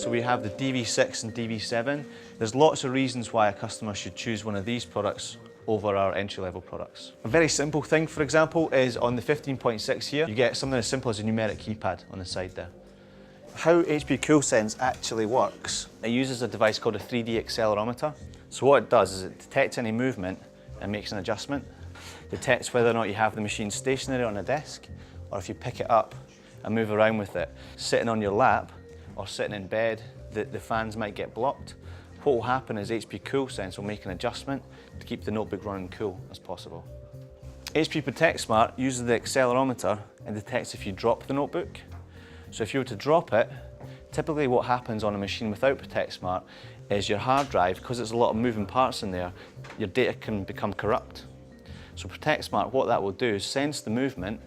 So we have the DV6 and DV7. There's lots of reasons why a customer should choose one of these products over our entry-level products. A very simple thing, for example, is on the 15.6 here, you get something as simple as a numeric keypad on the side there. How HP CoolSense actually works, it uses a device called a 3D accelerometer. So what it does is it detects any movement and makes an adjustment. Detects whether or not you have the machine stationary on a desk, or if you pick it up and move around with it. Sitting on your lap or sitting in bed, the fans might get blocked. What will happen is HP CoolSense will make an adjustment to keep the notebook running cool as possible. HP Protect Smart uses the accelerometer and detects if you drop the notebook. So if you were to drop it, typically what happens on a machine without Protect Smart is your hard drive, because there's a lot of moving parts in there, your data can become corrupt. So Protect Smart, what that will do is sense the movement,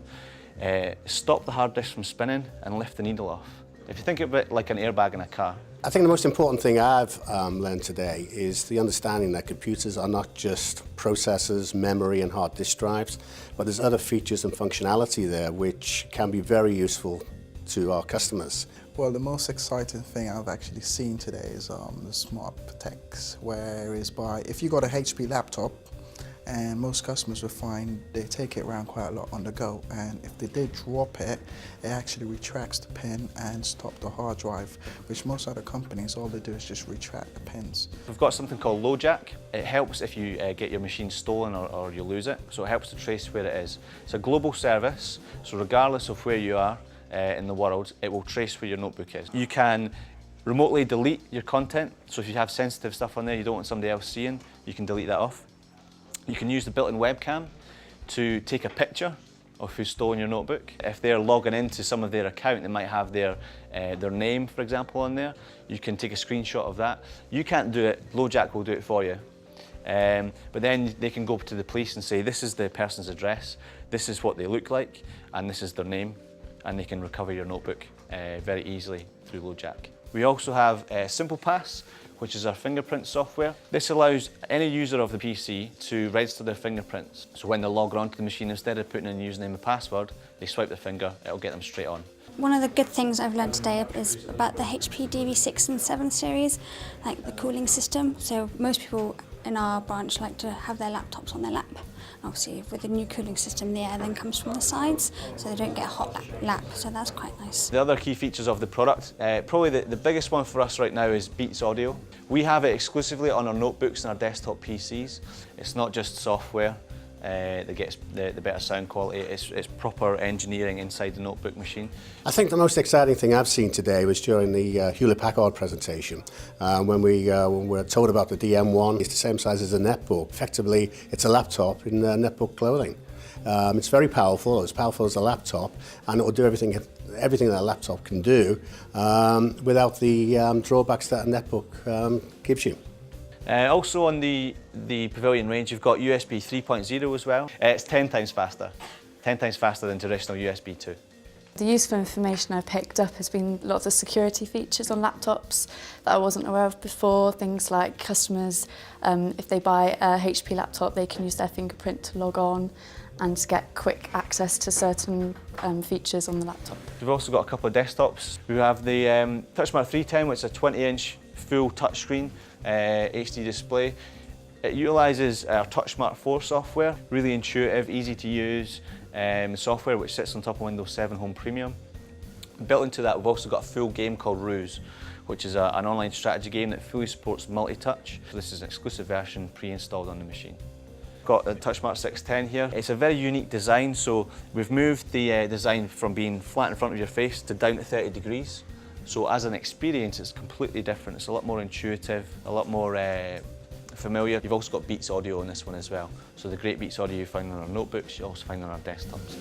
stop the hard disk from spinning and lift the needle off. If you think of it like an airbag in a car. I think the most important thing I've learned today is the understanding that computers are not just processors, memory and hard disk drives, but there's other features and functionality there which can be very useful to our customers. Well, the most exciting thing I've actually seen today is the Smart Protects, if you got a HP laptop, and most customers will find they take it around quite a lot on the go, and if they did drop it, it actually retracts the pin and stop the hard drive, which most other companies, all they do is just retract the pins. We've got something called LoJack. It helps if you get your machine stolen or you lose it, so it helps to trace where it is. It's a global service, so regardless of where you are in the world, it will trace where your notebook is. You can remotely delete your content, so if you have sensitive stuff on there you don't want somebody else seeing, you can delete that off. You can use the built-in webcam to take a picture of who's stolen your notebook. If they're logging into some of their account, they might have their name, for example, on there. You can take a screenshot of that. You can't do it, LoJack will do it for you. But then they can go to the police and say, this is the person's address, this is what they look like, and this is their name, and they can recover your notebook very easily through LoJack. We also have Simple Pass, which is our fingerprint software. This allows any user of the PC to register their fingerprints. So when they log on to the machine, instead of putting in a username and password, they swipe their finger, it'll get them straight on. One of the good things I've learned today is about the HP DV6 and 7 series, like the cooling system. So most people in our branch like to have their laptops on their lap. Obviously with the new cooling system, the air then comes from the sides, so they don't get a hot lap, so that's quite nice. The other key features of the product, probably the biggest one for us right now is Beats Audio. We have it exclusively on our notebooks and our desktop PCs. It's not just software that gets the better sound quality, it's proper engineering inside the notebook machine. I think the most exciting thing I've seen today was during the Hewlett-Packard presentation, when we were told about the DM1. It's the same size as a netbook. Effectively, it's a laptop in netbook clothing. It's very powerful, as powerful as a laptop, and it will do everything that a laptop can do without the drawbacks that a netbook gives you. Also on the Pavilion range, you've got USB 3.0 as well. It's 10 times faster than traditional USB 2. The useful information I've picked up has been lots of security features on laptops that I wasn't aware of before. Things like customers, if they buy a HP laptop, they can use their fingerprint to log on and get quick access to certain features on the laptop. We've also got a couple of desktops. We have the TouchSmart 310, which is a 20-inch full touchscreen HD display. It utilises our TouchSmart 4 software, really intuitive, easy to use software which sits on top of Windows 7 Home Premium. Built into that, we've also got a full game called Ruse, which is an online strategy game that fully supports multi-touch. So this is an exclusive version pre-installed on the machine. Got the TouchSmart 610 here. It's a very unique design, so we've moved the design from being flat in front of your face to down to 30 degrees. So as an experience, it's completely different. It's a lot more intuitive, a lot more familiar. You've also got Beats Audio on this one as well. So the great Beats Audio you find on our notebooks, you also find on our desktops.